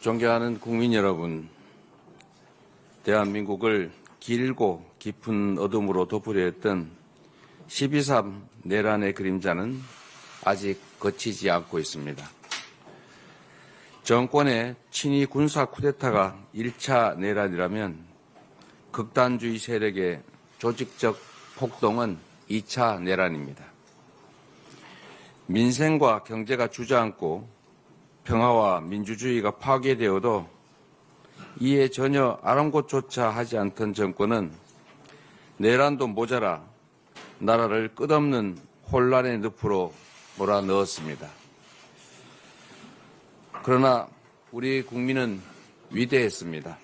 존경하는 국민 여러분, 대한민국을 길고 깊은 어둠으로 덮으려 했던 12.3 내란의 그림자는 아직 거치지 않고 있습니다. 정권의 친위 군사 쿠데타가 1차 내란이라면 극단주의 세력의 조직적 폭동은 2차 내란입니다. 민생과 경제가 주저앉고 평화와 민주주의가 파괴되어도 이에 전혀 아랑곳조차 하지 않던 정권은 내란도 모자라 나라를 끝없는 혼란의 늪으로 몰아넣었습니다. 그러나 우리 국민은 위대했습니다.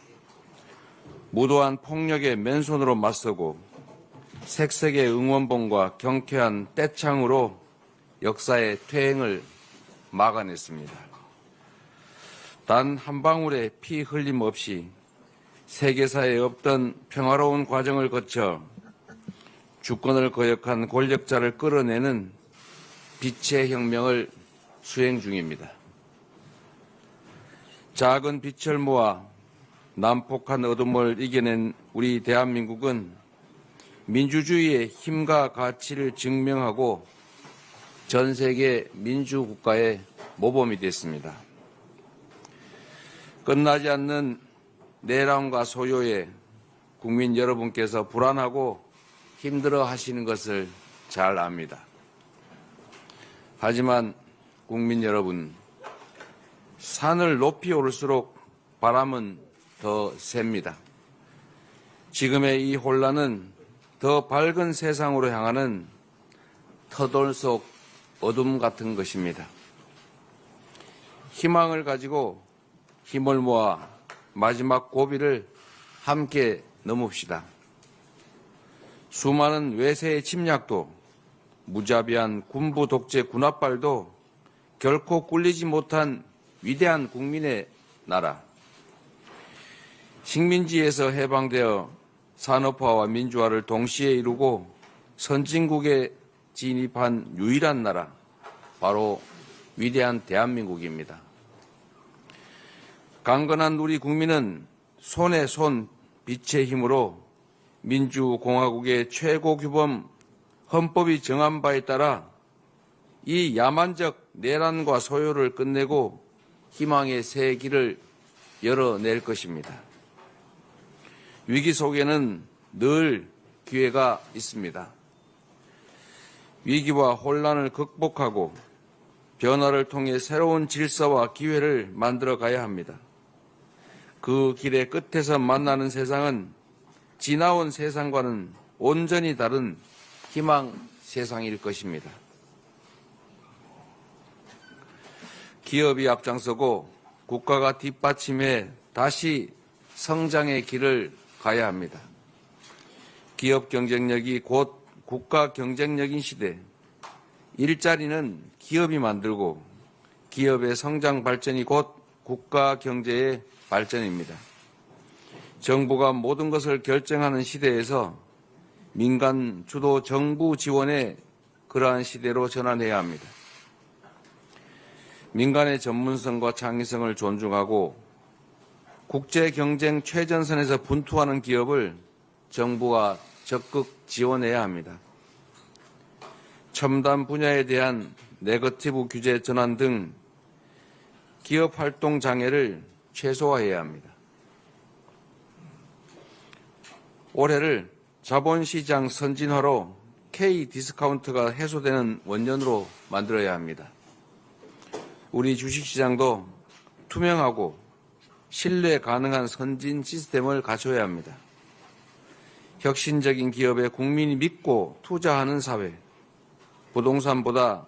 무도한 폭력에 맨손으로 맞서고 색색의 응원봉과 경쾌한 떼창으로 역사의 퇴행을 막아냈습니다. 단 한 방울의 피 흘림 없이 세계사에 없던 평화로운 과정을 거쳐 주권을 거역한 권력자를 끌어내는 빛의 혁명을 수행 중입니다. 작은 빛을 모아 난폭한 어둠을 이겨낸 우리 대한민국은 민주주의의 힘과 가치를 증명하고 전 세계 민주국가의 모범이 됐습니다. 끝나지 않는 내란과 소요에 국민 여러분께서 불안하고 힘들어 하시는 것을 잘 압니다. 하지만 국민 여러분, 산을 높이 오를수록 바람은 더 셉니다. 지금의 이 혼란은 더 밝은 세상으로 향하는 터돌 속 어둠 같은 것입니다. 희망을 가지고 힘을 모아 마지막 고비를 함께 넘읍시다. 수많은 외세의 침략도 무자비한 군부 독재 군합발도 결코 꿀리지 못한 위대한 국민의 나라. 식민지에서 해방되어 산업화와 민주화를 동시에 이루고 선진국에 진입한 유일한 나라, 바로 위대한 대한민국입니다. 강건한 우리 국민은 손에 손 빛의 힘으로 민주공화국의 최고 규범 헌법이 정한 바에 따라 이 야만적 내란과 소요를 끝내고 희망의 새 길을 열어낼 것입니다. 위기 속에는 늘 기회가 있습니다. 위기와 혼란을 극복하고 변화를 통해 새로운 질서와 기회를 만들어 가야 합니다. 그 길의 끝에서 만나는 세상은 지나온 세상과는 온전히 다른 희망 세상일 것입니다. 기업이 앞장서고 국가가 뒷받침해 다시 성장의 길을 가야 합니다. 기업 경쟁력이 곧 국가 경쟁력인 시대, 일자리는 기업이 만들고 기업의 성장 발전이 곧 국가 경제의 발전입니다. 정부가 모든 것을 결정하는 시대에서 민간 주도 정부 지원의 그러한 시대로 전환해야 합니다. 민간의 전문성과 창의성을 존중하고 국제 경쟁 최전선에서 분투하는 기업을 정부가 적극 지원해야 합니다. 첨단 분야에 대한 네거티브 규제 전환 등 기업 활동 장애를 최소화해야 합니다. 올해를 자본시장 선진화로 K-디스카운트가 해소되는 원년으로 만들어야 합니다. 우리 주식시장도 투명하고 신뢰 가능한 선진 시스템을 갖춰야 합니다. 혁신적인 기업에 국민이 믿고 투자하는 사회, 부동산보다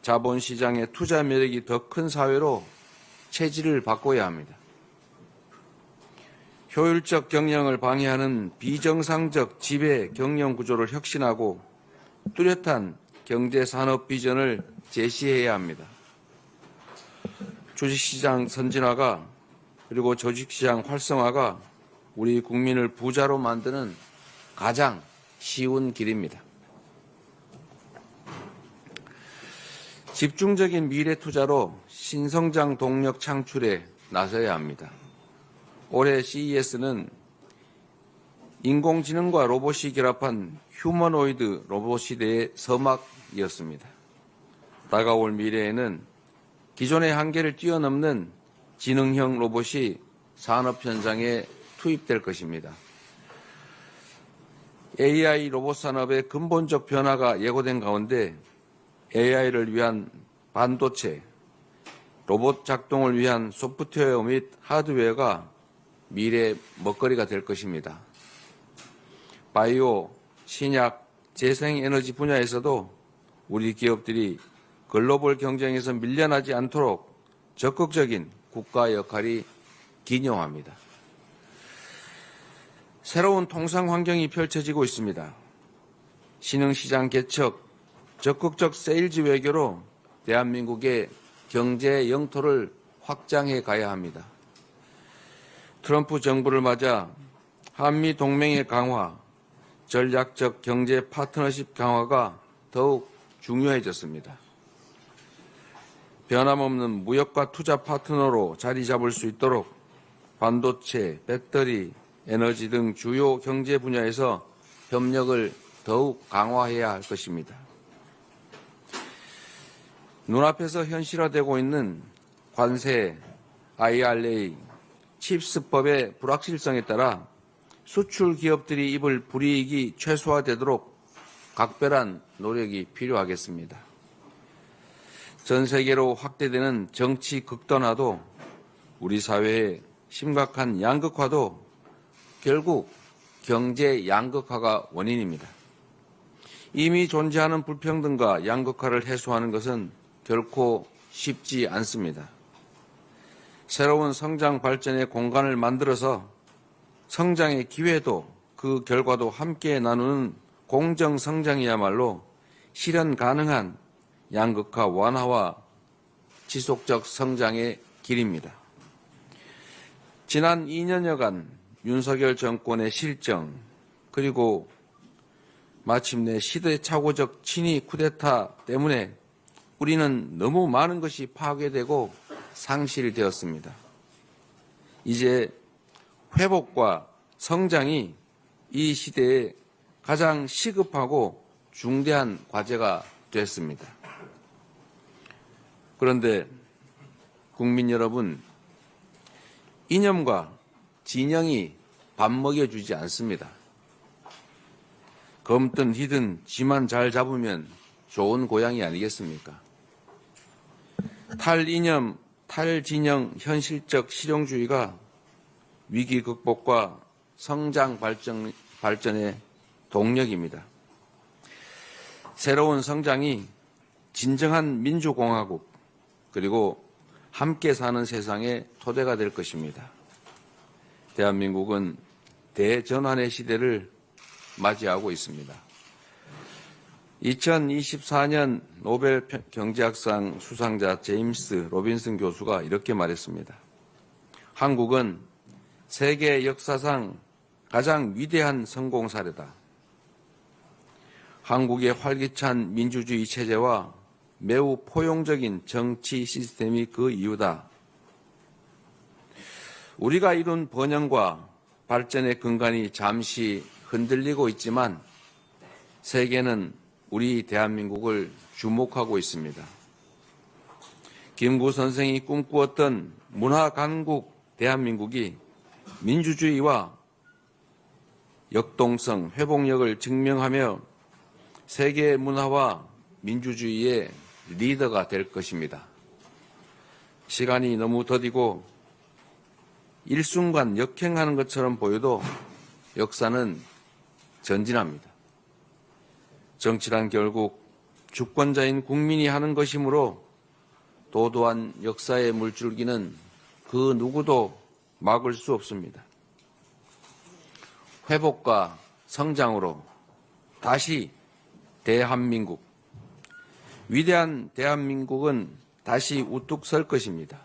자본시장의 투자 매력이 더 큰 사회로 체질을 바꿔야 합니다. 효율적 경영을 방해하는 비정상적 지배 경영 구조를 혁신하고 뚜렷한 경제산업 비전을 제시해야 합니다. 주식시장 선진화가 그리고 조직시장 활성화가 우리 국민을 부자로 만드는 가장 쉬운 길입니다. 집중적인 미래 투자로 신성장 동력 창출에 나서야 합니다. 올해 CES는 인공지능과 로봇이 결합한 휴머노이드 로봇 시대의 서막이었습니다. 다가올 미래에는 기존의 한계를 뛰어넘는 지능형 로봇이 산업 현장에 투입될 것입니다. AI 로봇 산업의 근본적 변화가 예고된 가운데 AI를 위한 반도체, 로봇 작동을 위한 소프트웨어 및 하드웨어가 미래의 먹거리가 될 것입니다. 바이오, 신약, 재생에너지 분야에서도 우리 기업들이 글로벌 경쟁에서 밀려나지 않도록 적극적인 국가 역할이 기념합니다. 새로운 통상 환경이 펼쳐지고 있습니다. 신흥시장 개척, 적극적 세일즈 외교로 대한민국의 경제 영토를 확장해 가야 합니다. 트럼프 정부를 맞아 한미 동맹의 강화, 전략적 경제 파트너십 강화가 더욱 중요해졌습니다. 변함없는 무역과 투자 파트너로 자리 잡을 수 있도록 반도체, 배터리, 에너지 등 주요 경제 분야에서 협력을 더욱 강화해야 할 것입니다. 눈앞에서 현실화되고 있는 관세, IRA, 칩스법의 불확실성에 따라 수출 기업들이 입을 불이익이 최소화되도록 각별한 노력이 필요하겠습니다. 전 세계로 확대되는 정치 극단화도 우리 사회의 심각한 양극화도 결국 경제 양극화가 원인입니다. 이미 존재하는 불평등과 양극화를 해소하는 것은 결코 쉽지 않습니다. 새로운 성장 발전의 공간을 만들어서 성장의 기회도 그 결과도 함께 나누는 공정 성장이야말로 실현 가능한 양극화 완화와 지속적 성장의 길입니다. 지난 2년여간 윤석열 정권의 실정 그리고 마침내 시대착오적 친위 쿠데타 때문에 우리는 너무 많은 것이 파괴되고 상실되었습니다. 이제 회복과 성장이 이 시대에 가장 시급하고 중대한 과제가 됐습니다. 그런데 국민 여러분, 이념과 진영이 밥 먹여주지 않습니다. 검든 희든 지만 잘 잡으면 좋은 고양이 아니겠습니까? 탈이념, 탈진영 현실적 실용주의가 위기 극복과 성장 발전의 동력입니다. 새로운 성장이 진정한 민주공화국 그리고 함께 사는 세상의 토대가 될 것입니다. 대한민국은 대전환의 시대를 맞이하고 있습니다. 2024년 노벨 경제학상 수상자 제임스 로빈슨 교수가 이렇게 말했습니다. 한국은 세계 역사상 가장 위대한 성공 사례다. 한국의 활기찬 민주주의 체제와 매우 포용적인 정치 시스템이 그 이유다. 우리가 이룬 번영과 발전의 근간이 잠시 흔들리고 있지만 세계는 우리 대한민국을 주목하고 있습니다. 김구 선생이 꿈꾸었던 문화강국 대한민국이 민주주의와 역동성, 회복력을 증명하며 세계 문화와 민주주의의 리더가 될 것입니다. 시간이 너무 더디고 일순간 역행하는 것처럼 보여도 역사는 전진합니다. 정치란 결국 주권자인 국민이 하는 것이므로 도도한 역사의 물줄기는 그 누구도 막을 수 없습니다. 회복과 성장으로 다시 대한민국, 위대한 대한민국은 다시 우뚝 설 것입니다.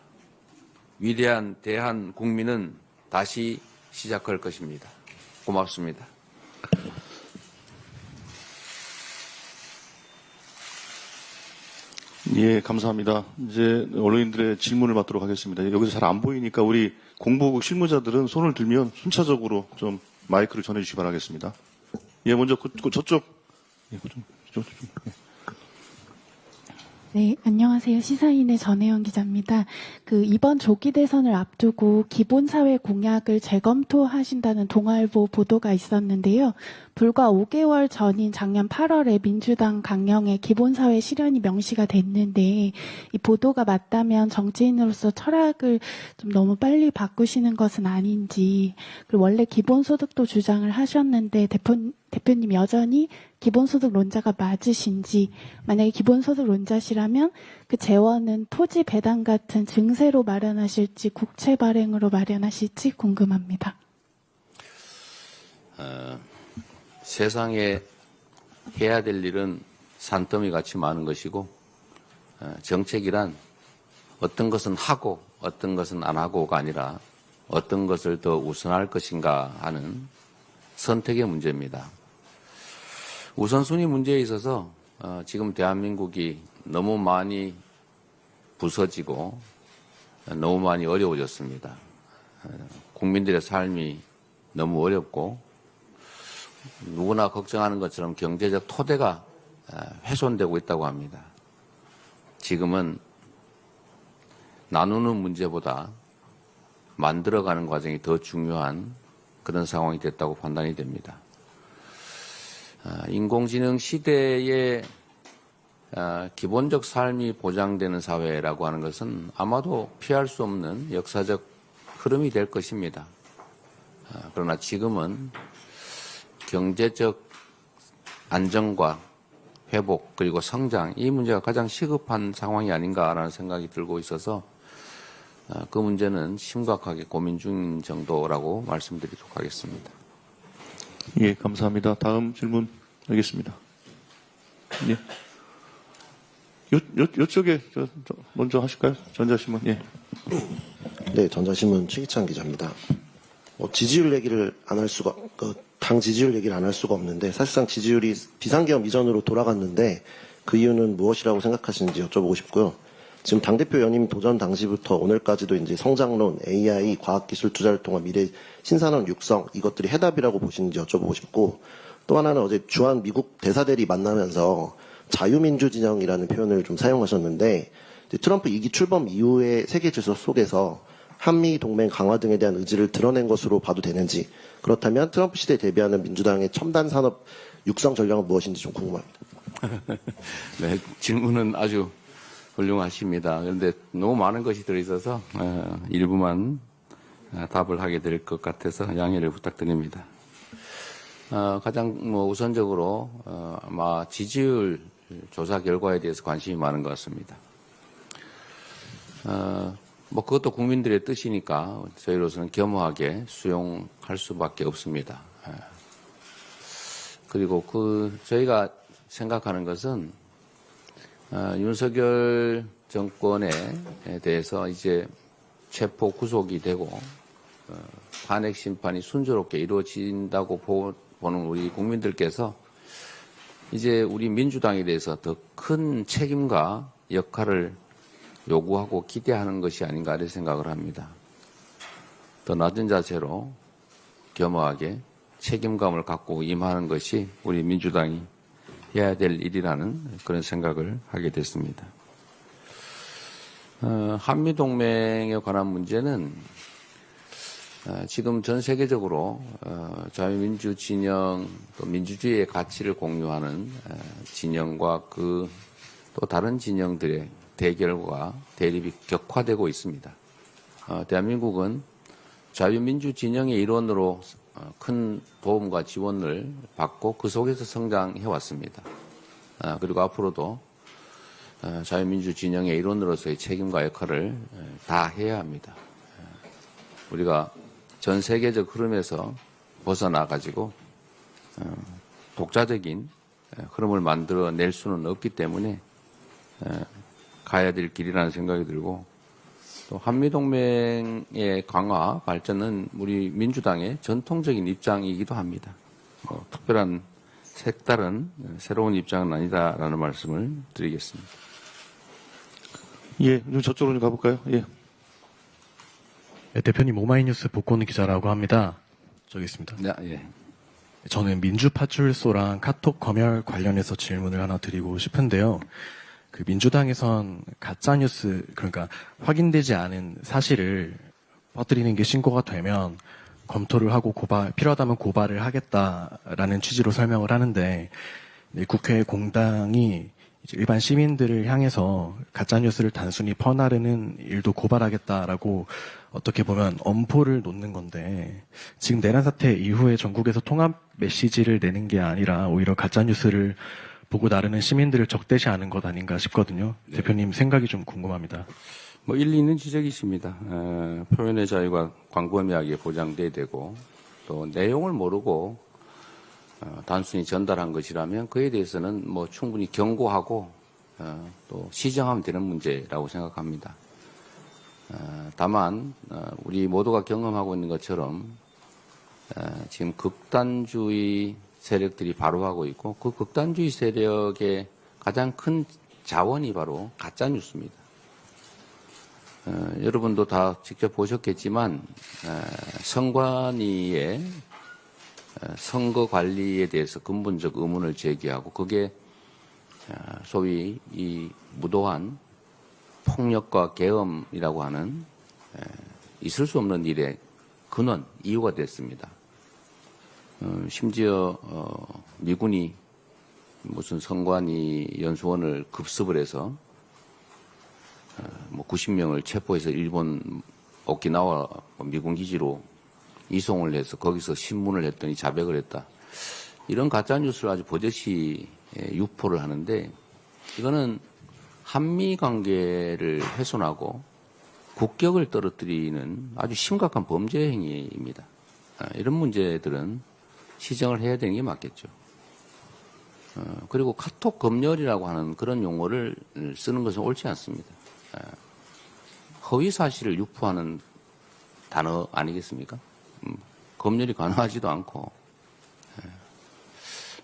위대한 대한국민은 다시 시작할 것입니다. 고맙습니다. 예, 감사합니다. 이제 언론인들의 질문을 받도록 하겠습니다. 여기서 잘 안 보이니까 우리 공보국 실무자들은 손을 들면 순차적으로 좀 마이크를 전해주시기 바라겠습니다. 예, 먼저 저쪽. 예, 저쪽. 예. 네, 안녕하세요. 시사인의 전혜연 기자입니다. 이번 조기 대선을 앞두고 기본사회 공약을 재검토하신다는 동아일보 보도가 있었는데요. 불과 5개월 전인 작년 8월에 민주당 강령에 기본사회 실현이 명시가 됐는데 이 보도가 맞다면 정치인으로서 철학을 좀 너무 빨리 바꾸시는 것은 아닌지, 그리고 원래 기본소득도 주장을 하셨는데 대표님 여전히 기본소득론자가 맞으신지, 만약에 기본소득론자시라면 그 재원은 토지 배당 같은 증세로 마련하실지 국채 발행으로 마련하실지 궁금합니다. 세상에 해야 될 일은 산더미 같이 많은 것이고, 정책이란 어떤 것은 하고 어떤 것은 안 하고가 아니라 어떤 것을 더 우선할 것인가 하는 선택의 문제입니다. 우선순위 문제에 있어서 지금 대한민국이 너무 많이 부서지고 너무 많이 어려워졌습니다. 국민들의 삶이 너무 어렵고 누구나 걱정하는 것처럼 경제적 토대가 훼손되고 있다고 합니다. 지금은 나누는 문제보다 만들어가는 과정이 더 중요한 그런 상황이 됐다고 판단이 됩니다. 인공지능 시대에 기본적 삶이 보장되는 사회라고 하는 것은 아마도 피할 수 없는 역사적 흐름이 될 것입니다. 그러나 지금은 경제적 안정과 회복 그리고 성장, 이 문제가 가장 시급한 상황이 아닌가라는 생각이 들고 있어서 그 문제는 심각하게 고민 중인 정도라고 말씀드리도록 하겠습니다. 예, 감사합니다. 다음 질문 알겠습니다. 예. 요쪽에 먼저 하실까요? 전자신문. 예. 네, 전자신문 최기찬 기자입니다. 지지율 얘기를 안 할 수가, 당 지지율 얘기를 안 할 수가 없는데, 사실상 지지율이 비상계엄 이전으로 돌아갔는데, 그 이유는 무엇이라고 생각하시는지 여쭤보고 싶고요. 지금 당대표 연임 도전 당시부터 오늘까지도 이제 성장론, AI, 과학기술 투자를 통한 미래 신산업 육성, 이것들이 해답이라고 보시는지 여쭤보고 싶고, 또 하나는 어제 주한 미국 대사들이 만나면서 자유민주 진영이라는 표현을 좀 사용하셨는데, 트럼프 2기 출범 이후의 세계 질서 속에서 한미 동맹 강화 등에 대한 의지를 드러낸 것으로 봐도 되는지, 그렇다면 트럼프 시대에 대비하는 민주당의 첨단 산업 육성 전략은 무엇인지 좀 궁금합니다. 네, 질문은 아주 훌륭하십니다. 그런데 너무 많은 것이 들어있어서 일부만 답을 하게 될 것 같아서 양해를 부탁드립니다. 가장 우선적으로 아마 지지율 조사 결과에 대해서 관심이 많은 것 같습니다. 그것도 국민들의 뜻이니까 저희로서는 겸허하게 수용할 수밖에 없습니다. 그리고 저희가 생각하는 것은 윤석열 정권에 대해서 이제 체포 구속이 되고 탄핵 심판이 순조롭게 이루어진다고 보는 우리 국민들께서 이제 우리 민주당에 대해서 더 큰 책임과 역할을 요구하고 기대하는 것이 아닌가 이런 생각을 합니다. 더 낮은 자세로 겸허하게 책임감을 갖고 임하는 것이 우리 민주당이 해야 될 일이라는 그런 생각을 하게 됐습니다. 한미동맹에 관한 문제는 지금 전 세계적으로 자유민주 진영, 또 민주주의의 가치를 공유하는 진영과 또 다른 진영들의 대결과 대립이 격화되고 있습니다. 대한민국은 자유민주 진영의 일원으로 큰 도움과 지원을 받고 그 속에서 성장해 왔습니다. 그리고 앞으로도 자유민주 진영의 일원으로서의 책임과 역할을 다 해야 합니다. 우리가 전 세계적 흐름에서 벗어나가지고 독자적인 흐름을 만들어낼 수는 없기 때문에 가야 될 길이라는 생각이 들고, 또 한미동맹의 강화 발전은 우리 민주당의 전통적인 입장이기도 합니다. 특별한 색다른 새로운 입장은 아니다라는 말씀을 드리겠습니다. 예, 좀 저쪽으로 좀 가볼까요? 예. 네, 대표님 오마이뉴스 복권 기자라고 합니다. 저기 있습니다. 네, 예. 저는 민주파출소랑 카톡 검열 관련해서 질문을 하나 드리고 싶은데요. 그 민주당에선 가짜뉴스, 그러니까 확인되지 않은 사실을 퍼뜨리는 게 신고가 되면 검토를 하고 필요하다면 고발을 하겠다라는 취지로 설명을 하는데, 국회 공당이 이제 일반 시민들을 향해서 가짜뉴스를 단순히 퍼나르는 일도 고발하겠다라고 어떻게 보면 엄포를 놓는 건데, 지금 내란 사태 이후에 전국에서 통합 메시지를 내는 게 아니라 오히려 가짜뉴스를 보고 나르는 시민들을 적대시하는 것 아닌가 싶거든요. 네. 대표님 생각이 좀 궁금합니다. 뭐 일리 있는 지적이십니다. 표현의 자유가 광범위하게 보장돼야 되고 또 내용을 모르고 단순히 전달한 것이라면 그에 대해서는 뭐 충분히 경고하고 또 시정하면 되는 문제라고 생각합니다. 다만 우리 모두가 경험하고 있는 것처럼 지금 극단주의 세력들이 바로하고 있고 그 극단주의 세력의 가장 큰 자원이 바로 가짜뉴스입니다. 여러분도 다 직접 보셨겠지만 선관위의 선거 관리에 대해서 근본적 의문을 제기하고 그게 소위 이 무도한 폭력과 계엄이라고 하는 있을 수 없는 일의 근원, 이유가 됐습니다. 심지어 미군이 무슨 선관위 연수원을 급습을 해서 뭐 90명을 체포해서 일본 오키나와 미군 기지로 이송을 해서 거기서 신문을 했더니 자백을 했다. 이런 가짜 뉴스를 아주 버젓이 유포를 하는데 이거는 한미 관계를 훼손하고 국격을 떨어뜨리는 아주 심각한 범죄 행위입니다. 이런 문제들은 시정을 해야 되는 게 맞겠죠. 그리고 카톡 검열이라고 하는 그런 용어를 쓰는 것은 옳지 않습니다. 허위 사실을 유포하는 단어 아니겠습니까? 검열이 가능하지도 않고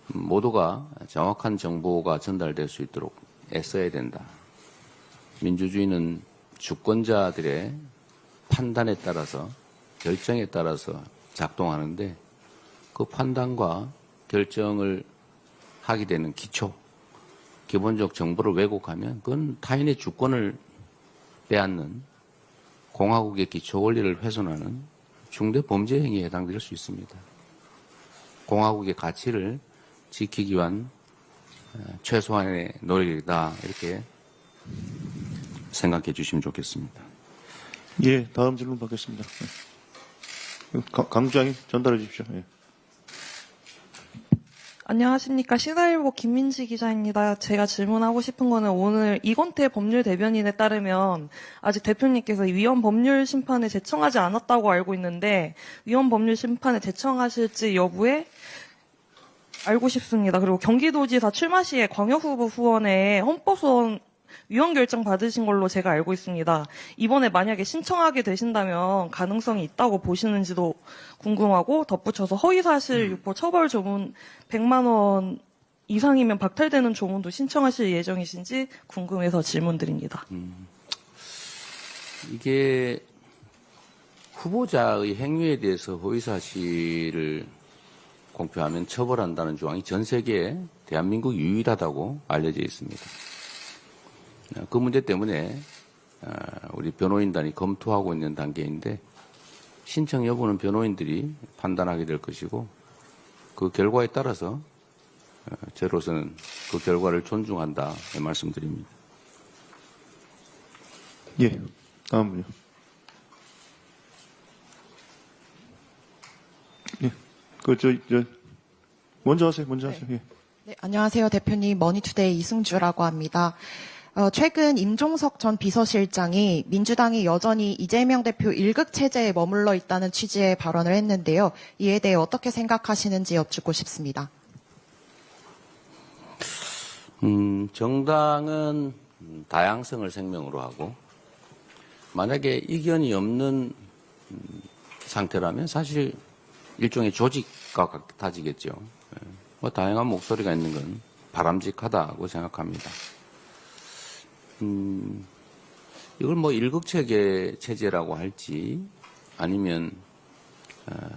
모두가 정확한 정보가 전달될 수 있도록 애써야 된다. 민주주의는 주권자들의 판단에 따라서 결정에 따라서 작동하는데 그 판단과 결정을 하게 되는 기초, 기본적 정보를 왜곡하면 그건 타인의 주권을 빼앗는 공화국의 기초 원리를 훼손하는 중대 범죄 행위에 해당될 수 있습니다. 공화국의 가치를 지키기 위한 최소한의 노력이다 이렇게 생각해 주시면 좋겠습니다. 예, 다음 질문 받겠습니다. 강주장님 전달해 주십시오. 예. 안녕하십니까. 시사일보 김민지 기자입니다. 제가 질문하고 싶은 거는 오늘 이건태 법률 대변인에 따르면 아직 대표님께서 위헌 법률 심판에 제청하지 않았다고 알고 있는데 위헌 법률 심판에 제청하실지 여부에 알고 싶습니다. 그리고 경기도지사 출마 시에 광역후보 후원에 헌법소원 위헌 결정 받으신 걸로 제가 알고 있습니다. 이번에 만약에 신청하게 되신다면 가능성이 있다고 보시는지도 궁금하고 덧붙여서 허위사실 유포 처벌 조문 100만 원 이상이면 박탈되는 조문도 신청하실 예정이신지 궁금해서 질문드립니다. 이게 후보자의 행위에 대해서 허위사실을 공표하면 처벌한다는 조항이 전 세계에 대한민국 유일하다고 알려져 있습니다. 그 문제 때문에 우리 변호인단이 검토하고 있는 단계인데 신청 여부는 변호인들이 판단하게 될 것이고 그 결과에 따라서 저로서는 그 결과를 존중한다 말씀드립니다. 예, 다음 분요. 예, 먼저 하세요. 예. 네, 안녕하세요. 대표님, 머니투데이 이승주라고 합니다. 최근 임종석 전 비서실장이 민주당이 여전히 이재명 대표 일극 체제에 머물러 있다는 취지의 발언을 했는데요. 이에 대해 어떻게 생각하시는지 여쭙고 싶습니다. 정당은 다양성을 생명으로 하고 만약에 이견이 없는 상태라면 사실 일종의 조직과 같아지겠죠. 뭐 다양한 목소리가 있는 건 바람직하다고 생각합니다. 이걸 뭐 일극체계 체제라고 할지 아니면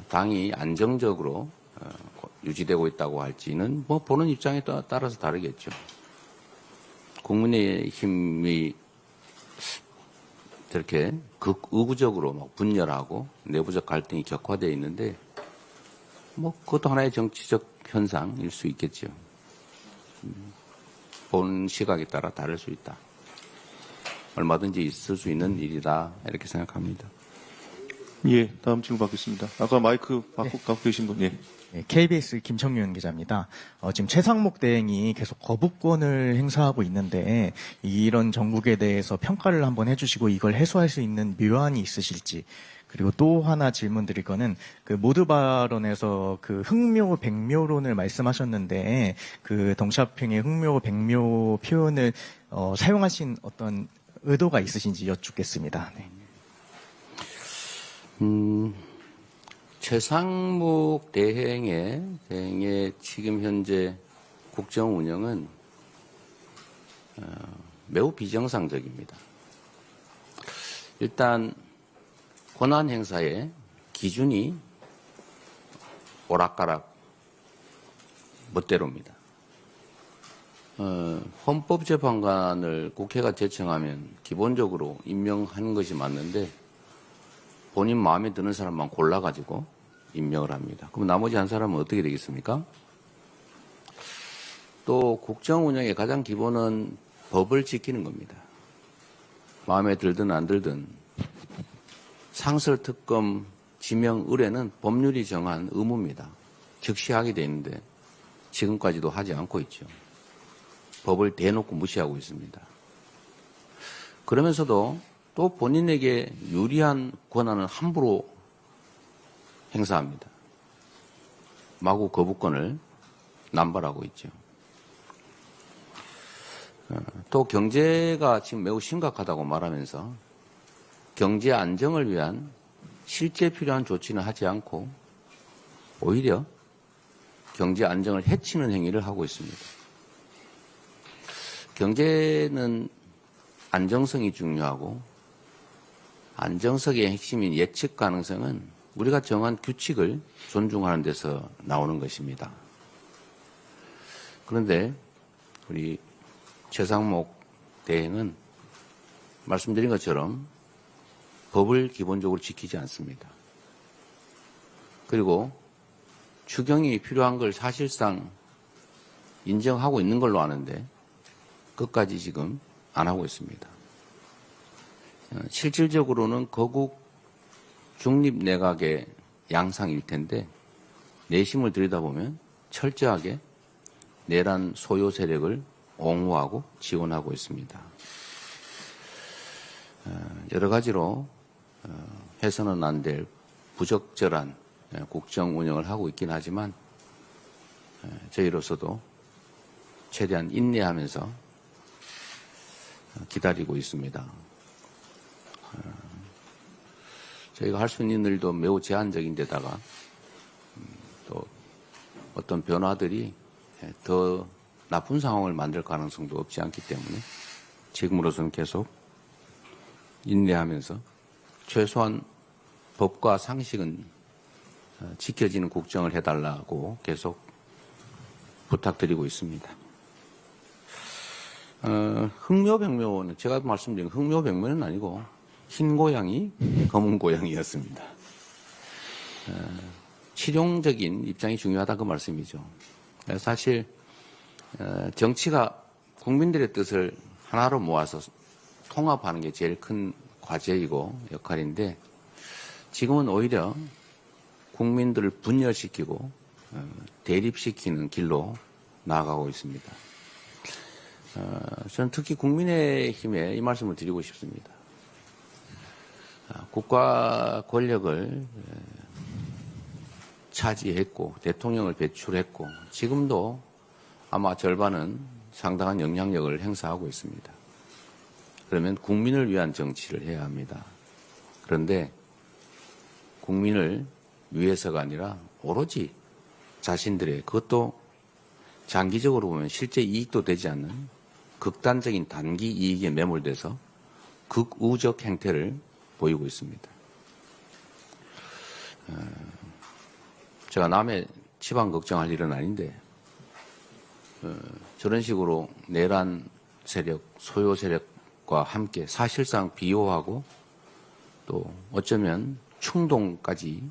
당이 안정적으로 유지되고 있다고 할지는 뭐 보는 입장에 따라서 다르겠죠. 국민의힘이 저렇게 극의구적으로 막 분열하고 내부적 갈등이 격화되어 있는데 뭐 그것도 하나의 정치적 현상일 수 있겠죠. 본 시각에 따라 다를 수 있다. 얼마든지 있을 수 있는 일이다 이렇게 생각합니다. 예, 다음 질문 받겠습니다. 아까 마이크 갖고 계신 분, 예. 네, KBS 김청윤 기자입니다. 지금 최상목 대행이 계속 거부권을 행사하고 있는데 이런 정국에 대해서 평가를 한번 해주시고 이걸 해소할 수 있는 묘안이 있으실지, 그리고 또 하나 질문 드릴 거는 그 모두 발언에서 그 흥묘 백묘론을 말씀하셨는데 그 덩샤핑의 흥묘 백묘 표현을 사용하신 어떤 의도가 있으신지 여쭙겠습니다. 네. 최상목 대행의 지금 현재 국정 운영은 매우 비정상적입니다. 일단 권한 행사의 기준이 오락가락 멋대로입니다. 헌법재판관을 국회가 제청하면 기본적으로 임명하는 것이 맞는데 본인 마음에 드는 사람만 골라가지고 임명을 합니다. 그럼 나머지 한 사람은 어떻게 되겠습니까? 또 국정 운영의 가장 기본은 법을 지키는 겁니다. 마음에 들든 안 들든 상설특검 지명 의뢰는 법률이 정한 의무입니다. 즉시 하게 돼 있는데 지금까지도 하지 않고 있죠. 법을 대놓고 무시하고 있습니다. 그러면서도 또 본인에게 유리한 권한은 함부로 행사합니다. 마구 거부권을 남발하고 있죠. 또 경제가 지금 매우 심각하다고 말하면서 경제 안정을 위한 실제 필요한 조치는 하지 않고 오히려 경제 안정을 해치는 행위를 하고 있습니다. 경제는 안정성이 중요하고 안정성의 핵심인 예측 가능성은 우리가 정한 규칙을 존중하는 데서 나오는 것입니다. 그런데 우리 최상목 대행은 말씀드린 것처럼 법을 기본적으로 지키지 않습니다. 그리고 추경이 필요한 걸 사실상 인정하고 있는 걸로 아는데 끝까지 지금 안 하고 있습니다. 실질적으로는 거국 중립 내각의 양상일 텐데 내심을 들여다보면 철저하게 내란 소요 세력을 옹호하고 지원하고 있습니다. 여러 가지로 해서는 안 될 부적절한 국정 운영을 하고 있긴 하지만 저희로서도 최대한 인내하면서 기다리고 있습니다. 저희가 할 수 있는 일도 매우 제한적인 데다가 또 어떤 변화들이 더 나쁜 상황을 만들 가능성도 없지 않기 때문에 지금으로서는 계속 인내하면서 최소한 법과 상식은 지켜지는 국정을 해달라고 계속 부탁드리고 있습니다. 흥묘백묘는 제가 말씀드린 흥묘백묘는 아니고 흰 고양이, 검은 고양이였습니다. 실용적인 입장이 중요하다 그 말씀이죠. 사실 정치가 국민들의 뜻을 하나로 모아서 통합하는 게 제일 큰 과제이고 역할인데 지금은 오히려 국민들을 분열시키고 대립시키는 길로 나아가고 있습니다. 저는 특히 국민의힘에 이 말씀을 드리고 싶습니다. 국가 권력을 차지했고 대통령을 배출했고 지금도 아마 절반은 상당한 영향력을 행사하고 있습니다. 그러면 국민을 위한 정치를 해야 합니다. 그런데 국민을 위해서가 아니라 오로지 자신들의 그것도 장기적으로 보면 실제 이익도 되지 않는 극단적인 단기 이익에 매몰돼서 극우적 행태를 보이고 있습니다. 제가 남의 치방 걱정할 일은 아닌데 저런 식으로 내란 세력, 소요 세력과 함께 사실상 비호하고 또 어쩌면 충동까지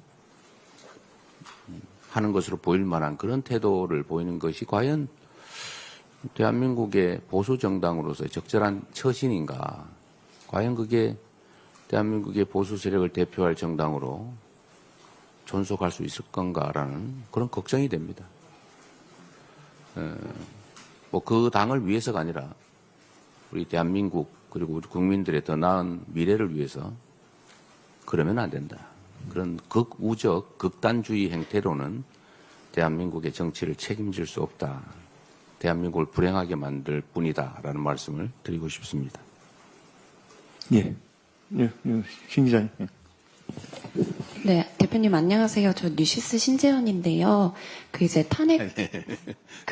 하는 것으로 보일 만한 그런 태도를 보이는 것이 과연 대한민국의 보수 정당으로서의 적절한 처신인가? 과연 그게 대한민국의 보수 세력을 대표할 정당으로 존속할 수 있을 건가라는 그런 걱정이 됩니다. 뭐 그 당을 위해서가 아니라 우리 대한민국 그리고 우리 국민들의 더 나은 미래를 위해서 그러면 안 된다. 그런 극우적 극단주의 행태로는 대한민국의 정치를 책임질 수 없다. 대한민국을 불행하게 만들 뿐이다라는 말씀을 드리고 싶습니다. 예, 신 기자님. 예. 네, 대표님 안녕하세요. 저 뉴시스 신재현인데요. 그 이제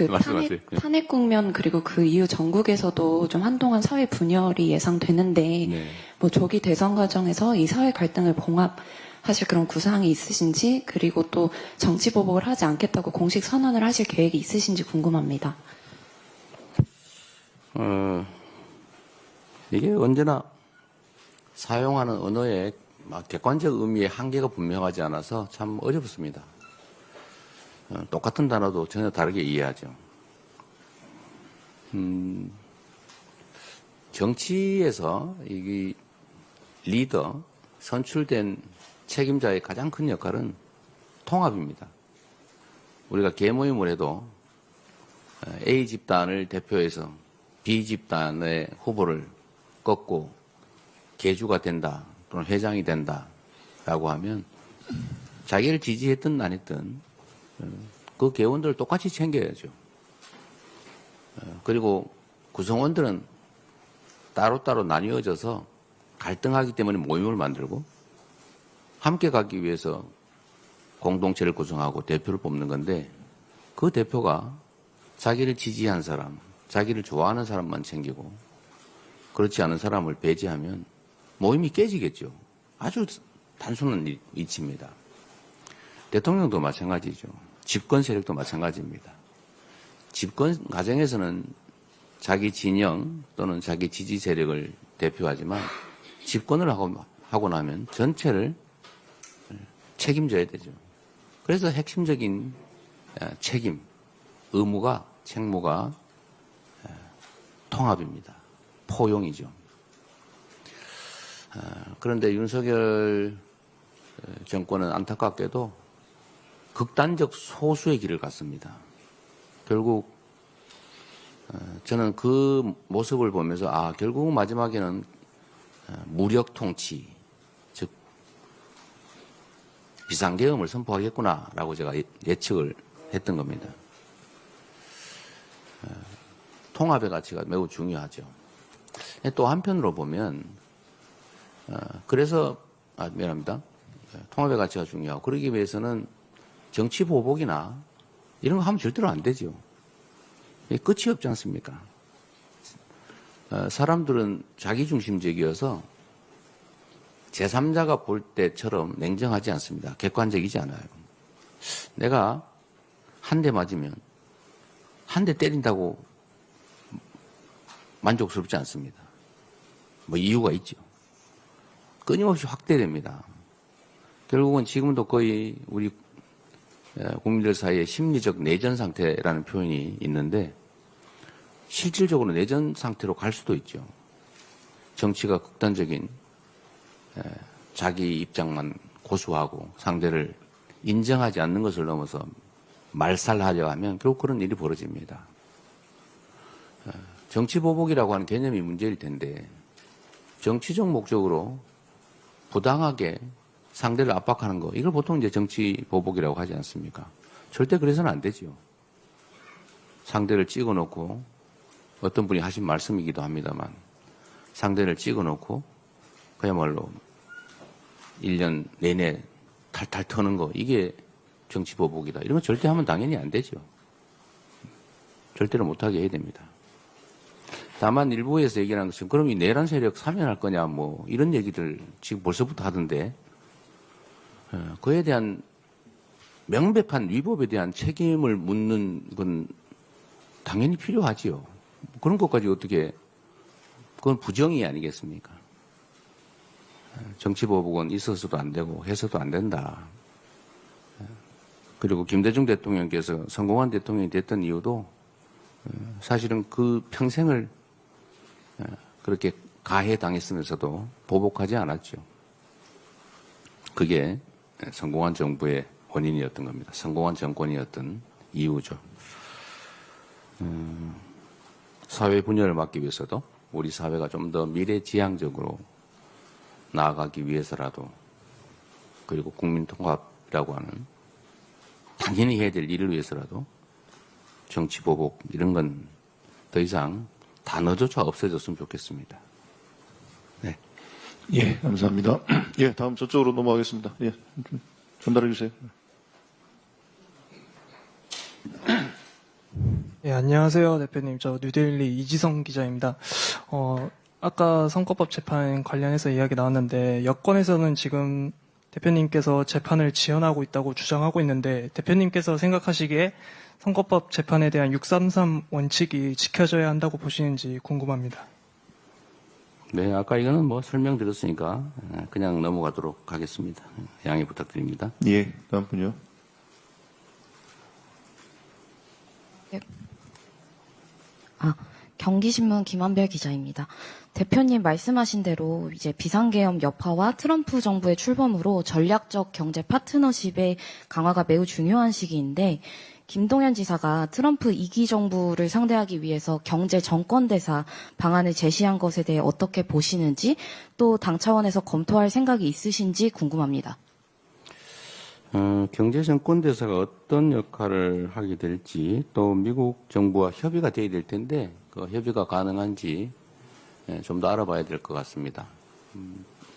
말씀하세요. 탄핵 국면 그리고 그 이후 전국에서도 좀 한동안 사회 분열이 예상되는데 네. 뭐 조기 대선 과정에서 이 사회 갈등을 봉합하실 그런 구상이 있으신지 그리고 또 정치 보복을 하지 않겠다고 공식 선언을 하실 계획이 있으신지 궁금합니다. 이게 언제나 사용하는 언어의 객관적 의미의 한계가 분명하지 않아서 참 어렵습니다. 똑같은 단어도 전혀 다르게 이해하죠. 정치에서 이 리더, 선출된 책임자의 가장 큰 역할은 통합입니다. 우리가 계모임을 해도 A 집단을 대표해서 B 집단의 후보를 꺾고 계주가 된다 또는 회장이 된다라고 하면 자기를 지지했든 안 했든 그 계원들을 똑같이 챙겨야죠. 그리고 구성원들은 따로따로 나뉘어져서 갈등하기 때문에 모임을 만들고 함께 가기 위해서 공동체를 구성하고 대표를 뽑는 건데 그 대표가 자기를 지지한 사람, 자기를 좋아하는 사람만 챙기고 그렇지 않은 사람을 배제하면 모임이 깨지겠죠. 아주 단순한 이치입니다. 대통령도 마찬가지죠. 집권 세력도 마찬가지입니다. 집권 과정에서는 자기 진영 또는 자기 지지 세력을 대표하지만 집권을 하고 나면 전체를 책임져야 되죠. 그래서 핵심적인 책임, 책무가 통합입니다. 포용이죠. 그런데 윤석열 정권은 안타깝게도 극단적 소수의 길을 갔습니다. 결국 저는 그 모습을 보면서 결국 마지막에는 무력 통치, 즉 비상계엄을 선포하겠구나라고 제가 예측을 했던 겁니다. 통합의 가치가 매우 중요하죠. 또 한편으로 보면 그래서 미안합니다. 통합의 가치가 중요하고 그러기 위해서는 정치 보복이나 이런 거 하면 절대로 안 되죠. 끝이 없지 않습니까? 사람들은 자기중심적이어서 제3자가 볼 때처럼 냉정하지 않습니다. 객관적이지 않아요. 내가 한 대 맞으면 한 대 때린다고 만족스럽지 않습니다. 뭐 이유가 있죠. 끊임없이 확대됩니다. 결국은 지금도 거의 우리 국민들 사이에 심리적 내전 상태라는 표현이 있는데 실질적으로 내전 상태로 갈 수도 있죠. 정치가 극단적인 자기 입장만 고수하고 상대를 인정하지 않는 것을 넘어서 말살하려 하면 결국 그런 일이 벌어집니다. 정치 보복이라고 하는 개념이 문제일 텐데 정치적 목적으로 부당하게 상대를 압박하는 거 이걸 보통 이제 정치 보복이라고 하지 않습니까? 절대 그래서는 안 되죠. 상대를 찍어놓고 어떤 분이 하신 말씀이기도 합니다만 상대를 찍어놓고 그야말로 1년 내내 탈탈 터는 거 이게 정치 보복이다. 이런 건 절대 하면 당연히 안 되죠. 절대로 못하게 해야 됩니다. 다만 일부에서 얘기하는 것은 그럼 이 내란 세력 사면할 거냐 뭐 이런 얘기들 지금 벌써부터 하던데 그에 대한 명백한 위법에 대한 책임을 묻는 건 당연히 필요하지요. 그런 것까지 어떻게 그건 부정이 아니겠습니까? 정치보복은 있어서도 안 되고 해서도 안 된다. 그리고 김대중 대통령께서 성공한 대통령이 됐던 이유도 사실은 그 평생을 그렇게 가해당했으면서도 보복하지 않았죠. 그게 성공한 정부의 원인이었던 겁니다. 성공한 정권이었던 이유죠. 사회 분열을 막기 위해서도 우리 사회가 좀 더 미래지향적으로 나아가기 위해서라도 그리고 국민통합이라고 하는 당연히 해야 될 일을 위해서라도 정치보복 이런 건 더 이상 단어조차 없어졌으면 좋겠습니다. 네. 예, 감사합니다. 예, 다음 저쪽으로 넘어가겠습니다. 예, 좀 전달해 주세요. 예, 안녕하세요, 대표님. 저 뉴데일리 이지성 기자입니다. 아까 선거법 재판 관련해서 이야기 나왔는데, 여권에서는 지금 대표님께서 재판을 지연하고 있다고 주장하고 있는데, 대표님께서 생각하시기에 선거법 재판에 대한 633 원칙이 지켜져야 한다고 보시는지 궁금합니다. 네, 아까 이거는 뭐 설명드렸으니까 그냥 넘어가도록 하겠습니다. 양해 부탁드립니다. 예, 다음 분요. 경기신문 김한별 기자입니다. 대표님 말씀하신 대로 이제 비상계엄 여파와 트럼프 정부의 출범으로 전략적 경제 파트너십의 강화가 매우 중요한 시기인데 김동연 지사가 트럼프 2기 정부를 상대하기 위해서 경제 정권대사 방안을 제시한 것에 대해 어떻게 보시는지 또 당 차원에서 검토할 생각이 있으신지 궁금합니다. 경제 정권대사가 어떤 역할을 하게 될지 또 미국 정부와 협의가 돼야 될 텐데 그 협의가 가능한지 좀 더 알아봐야 될 것 같습니다.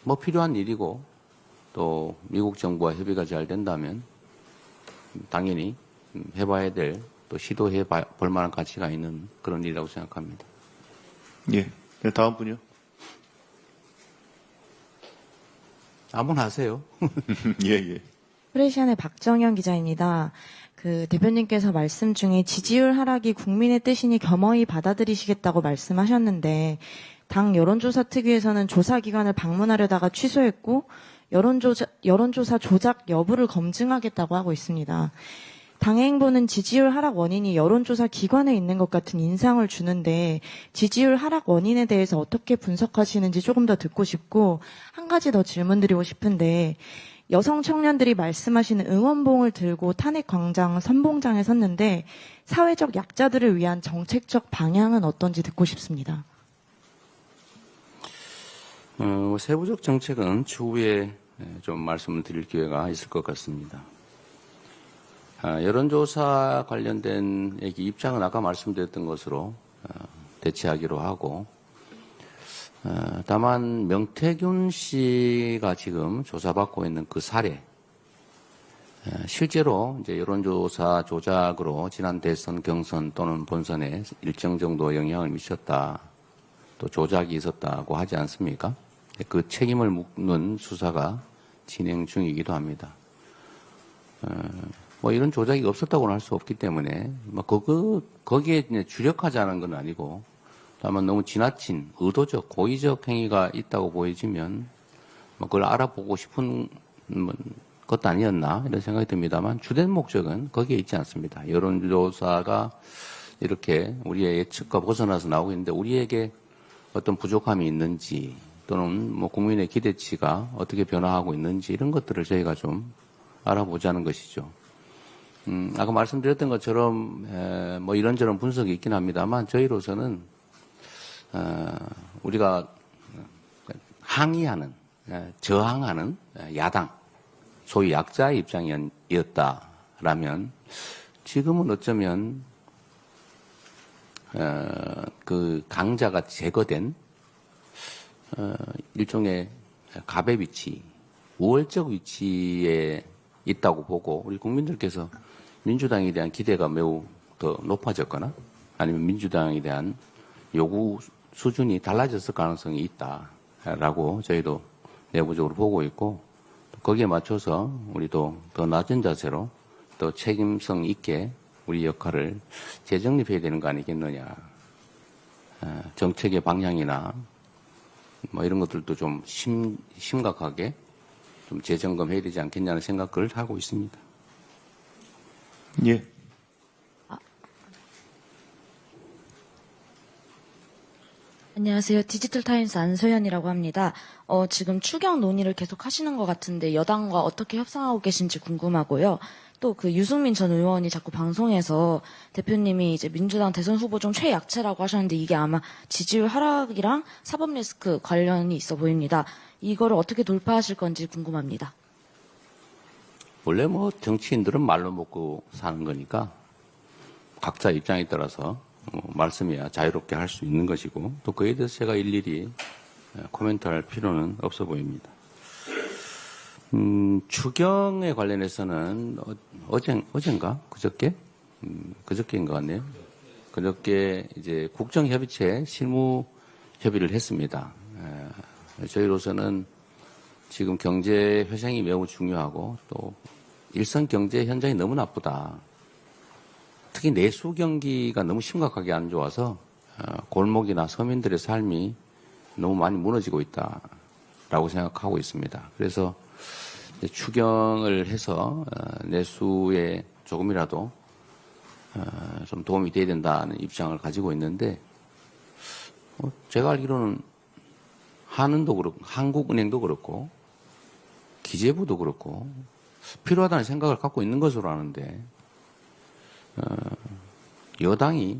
뭐 필요한 일이고 또 미국 정부와 협의가 잘 된다면 당연히 해봐야 될 또 시도해 볼 만한 가치가 있는 그런 일이라고 생각합니다. 예, 네, 다음 분요. 아무나 하세요. 예, 예. 프레시안의 박정현 기자입니다. 대표님께서 말씀 중에 지지율 하락이 국민의 뜻이니 겸허히 받아들이시겠다고 말씀하셨는데 당 여론조사 특위에서는 조사기관을 방문하려다가 취소했고 여론조사 조작 여부를 검증하겠다고 하고 있습니다. 당의 행보는 지지율 하락 원인이 여론조사 기관에 있는 것 같은 인상을 주는데 지지율 하락 원인에 대해서 어떻게 분석하시는지 조금 더 듣고 싶고 한 가지 더 질문드리고 싶은데 여성 청년들이 말씀하시는 응원봉을 들고 탄핵 광장 선봉장에 섰는데 사회적 약자들을 위한 정책적 방향은 어떤지 듣고 싶습니다. 세부적 정책은 추후에 좀 말씀을 드릴 기회가 있을 것 같습니다. 여론조사 관련된 얘기 입장은 아까 말씀드렸던 것으로 대체하기로 하고 다만 명태균 씨가 지금 조사받고 있는 그 사례 실제로 이제 여론조사 조작으로 지난 대선 경선 또는 본선에 일정 정도 영향을 미쳤다 또 조작이 있었다고 하지 않습니까? 그 책임을 묻는 수사가 진행 중이기도 합니다. 뭐 이런 조작이 없었다고는 할 수 없기 때문에 뭐 거기에 주력하자는 건 아니고 다만 너무 지나친 의도적 고의적 행위가 있다고 보여지면 뭐 그걸 알아보고 싶은 것도 아니었나 이런 생각이 듭니다만 주된 목적은 거기에 있지 않습니다. 여론조사가 이렇게 우리의 예측과 벗어나서 나오고 있는데 우리에게 어떤 부족함이 있는지 또는 뭐 국민의 기대치가 어떻게 변화하고 있는지 이런 것들을 저희가 좀 알아보자는 것이죠. 아까 말씀드렸던 것처럼 뭐 이런저런 분석이 있긴 합니다만 저희로서는 우리가 항의하는 저항하는 야당 소위 약자의 입장이었다라면 지금은 어쩌면 그 강자가 제거된 일종의 갑의 위치, 우월적 위치에 있다고 보고 우리 국민들께서 민주당에 대한 기대가 매우 더 높아졌거나 아니면 민주당에 대한 요구 수준이 달라졌을 가능성이 있다라고 저희도 내부적으로 보고 있고, 거기에 맞춰서 우리도 더 낮은 자세로 더 책임성 있게 우리 역할을 재정립해야 되는 거 아니겠느냐. 정책의 방향이나 뭐 이런 것들도 좀 심각하게 좀 재점검해야 되지 않겠냐는 생각을 하고 있습니다. 예. 안녕하세요. 디지털타임스 안소연이라고 합니다. 지금 추경 논의를 계속 하시는 것 같은데 여당과 어떻게 협상하고 계신지 궁금하고요. 또 그 유승민 전 의원이 자꾸 방송에서 대표님이 이제 민주당 대선 후보 중 최약체라고 하셨는데 이게 아마 지지율 하락이랑 사법 리스크 관련이 있어 보입니다. 이거를 어떻게 돌파하실 건지 궁금합니다. 원래 뭐 정치인들은 말로 먹고 사는 거니까 각자 입장에 따라서 말씀이야 자유롭게 할 수 있는 것이고, 또 그에 대해서 제가 일일이 코멘트할 필요는 없어 보입니다. 추경에 관련해서는 어젠가 그저께 그저께인 것 같네요. 그저께 이제 국정협의체 실무 협의를 했습니다. 저희로서는 지금 경제 회생이 매우 중요하고 또 일선 경제 현장이 너무 나쁘다. 특히 내수 경기가 너무 심각하게 안 좋아서 골목이나 서민들의 삶이 너무 많이 무너지고 있다라고 생각하고 있습니다. 그래서 추경을 해서 내수에 조금이라도 좀 도움이 돼야 된다는 입장을 가지고 있는데, 제가 알기로는 한은도 그렇고 한국은행도 그렇고 기재부도 그렇고 필요하다는 생각을 갖고 있는 것으로 아는데, 여당이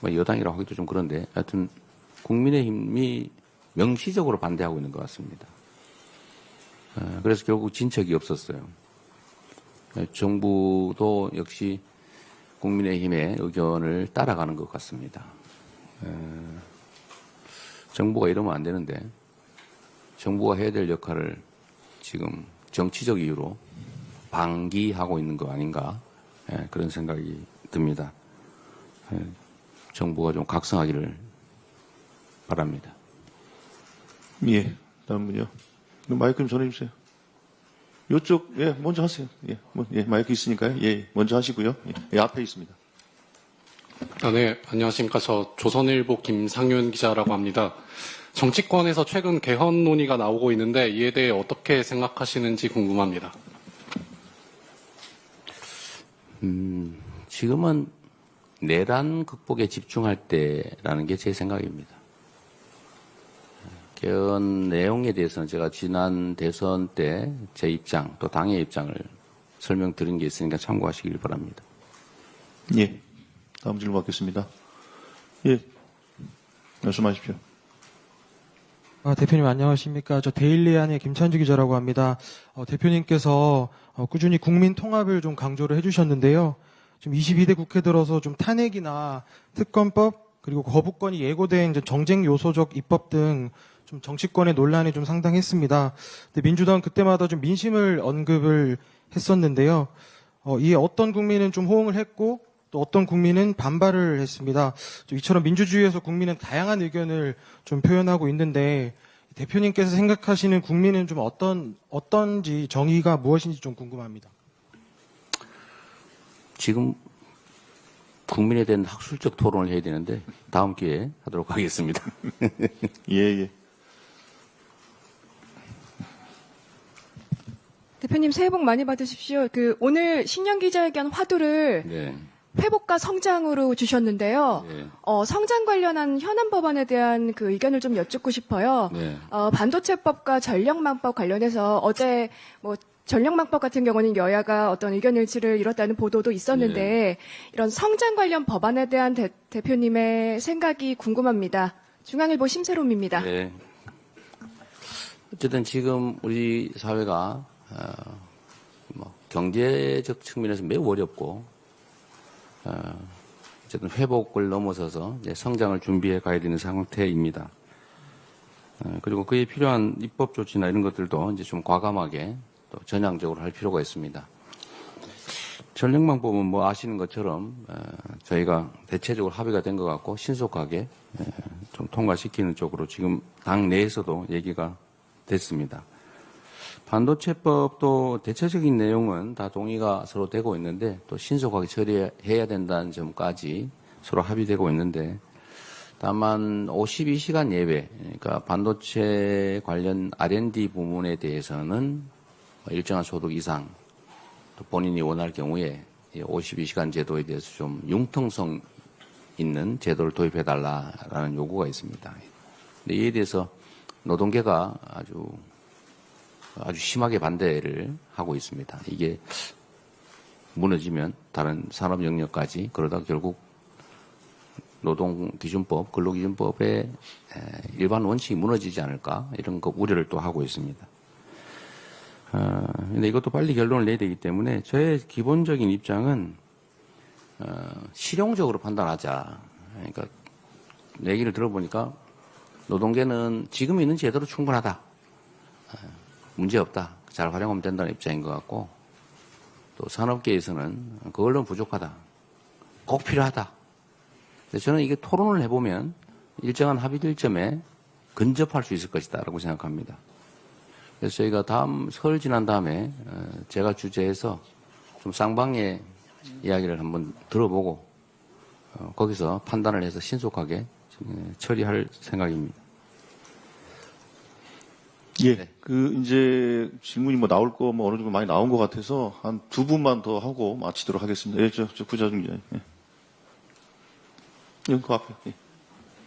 여당이라고 하기도 좀 그런데 하여튼 국민의힘이 명시적으로 반대하고 있는 것 같습니다. 그래서 결국 진척이 없었어요. 정부도 역시 국민의힘의 의견을 따라가는 것 같습니다. 정부가 이러면 안 되는데 정부가 해야 될 역할을 지금 정치적 이유로 방기하고 있는 거 아닌가, 그런 생각이 듭니다. 정부가 좀 각성하기를 바랍니다. 예. 다음 분요. 마이크 좀 전해주세요. 요쪽, 예, 먼저 하세요. 예, 마이크 있으니까요. 예, 먼저 하시고요. 예, 앞에 있습니다. 네, 안녕하십니까. 저 조선일보 김상윤 기자라고 합니다. 정치권에서 최근 개헌 논의가 나오고 있는데 이에 대해 어떻게 생각하시는지 궁금합니다. 지금은 내란 극복에 집중할 때라는 게 제 생각입니다. 개헌 내용에 대해서는 제가 지난 대선 때 제 입장, 또 당의 입장을 설명드린 게 있으니까 참고하시길 바랍니다. 예. 다음 질문 받겠습니다. 예. 말씀하십시오. 대표님 안녕하십니까. 저 데일리안의 김찬주 기자라고 합니다. 대표님께서 꾸준히 국민 통합을 좀 강조를 해주셨는데요. 지금 22대 국회 들어서 좀 탄핵이나 특검법 그리고 거부권이 예고된 이제 정쟁 요소적 입법 등 좀 정치권의 논란이 좀 상당했습니다. 근데 민주당은 그때마다 좀 민심을 언급을 했었는데요. 이에 어떤 국민은 좀 호응을 했고 또 어떤 국민은 반발을 했습니다. 이처럼 민주주의에서 국민은 다양한 의견을 좀 표현하고 있는데 대표님께서 생각하시는 국민은 좀 어떤지 정의가 무엇인지 좀 궁금합니다. 지금 국민에 대한 학술적 토론을 해야 되는데 다음 기회에 하도록 하겠습니다. 예. 대표님 새해 복 많이 받으십시오. 오늘 신년 기자회견 화두를 네. 회복과 성장으로 주셨는데요. 네. 성장 관련한 현안 법안에 대한 그 의견을 좀 여쭙고 싶어요. 네. 반도체법과 전력망법 관련해서 어제 전력망법 같은 경우는 여야가 어떤 의견 일치를 이뤘다는 보도도 있었는데 이런 성장 관련 법안에 대한 대표님의 생각이 궁금합니다. 중앙일보 심세롬입니다. 네. 어쨌든 지금 우리 사회가 경제적 측면에서 매우 어렵고 어쨌든 회복을 넘어서서 이제 성장을 준비해 가야 되는 상태입니다. 그리고 그에 필요한 입법 조치나 이런 것들도 이제 좀 과감하게 또 전향적으로 할 필요가 있습니다. 전력망법은 아시는 것처럼 저희가 대체적으로 합의가 된 것 같고 신속하게 통과시키는 쪽으로 지금 당 내에서도 얘기가 됐습니다. 반도체법도 대체적인 내용은 다 동의가 서로 되고 있는데 또 신속하게 처리해야 된다는 점까지 서로 합의되고 있는데 다만 52시간 예외, 그러니까 반도체 관련 R&D 부문에 대해서는 일정한 소득 이상 또 본인이 원할 경우에 52시간 제도에 대해서 좀 융통성 있는 제도를 도입해달라라는 요구가 있습니다. 근데 이에 대해서 노동계가 아주 심하게 반대를 하고 있습니다. 이게 무너지면 다른 산업 영역까지 그러다 결국 노동기준법, 근로기준법의 일반 원칙이 무너지지 않을까 이런 거 우려를 또 하고 있습니다. 근데 이것도 빨리 결론을 내야 되기 때문에 저의 기본적인 입장은 실용적으로 판단하자. 그러니까 얘기를 들어보니까 노동계는 지금 있는 제도로 충분하다. 문제 없다. 잘 활용하면 된다는 입장인 것 같고 또 산업계에서는 그걸로는 부족하다. 꼭 필요하다. 그래서 저는 이게 토론을 해보면 일정한 합의될 점에 근접할 수 있을 것이다 라고 생각합니다. 그래서 저희가 설 지난 다음에 제가 주재해서 좀 쌍방의 이야기를 한번 들어보고 거기서 판단을 해서 신속하게 처리할 생각입니다. 예, 네. 이제 질문이 뭐 나올 거 뭐 어느 정도 많이 나온 것 같아서 한 두 분만 더 하고 마치도록 하겠습니다. 예, 저 구자준 기자. 예. 그 앞에. 예.